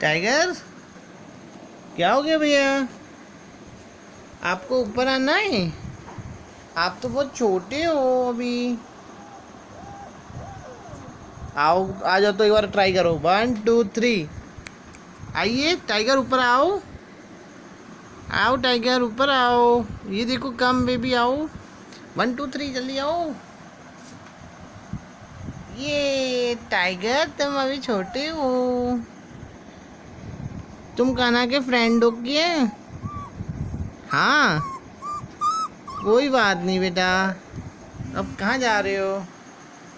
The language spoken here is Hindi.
टाइगर, क्या हो गया भैया? आपको ऊपर आना है? आप तो बहुत छोटे हो अभी। आओ, आ जाओ तो एक बार ट्राई करो। 1 2 3। आइए टाइगर, ऊपर आओ। आओ टाइगर, ऊपर आओ। ये देखो, कम बेबी, आओ। 1 2 3, जल्दी आओ। ये टाइगर, तुम अभी छोटे हो। तुम कान्हा के फ्रेंड हो क्या? हाँ, कोई बात नहीं बेटा। अब कहाँ जा रहे हो?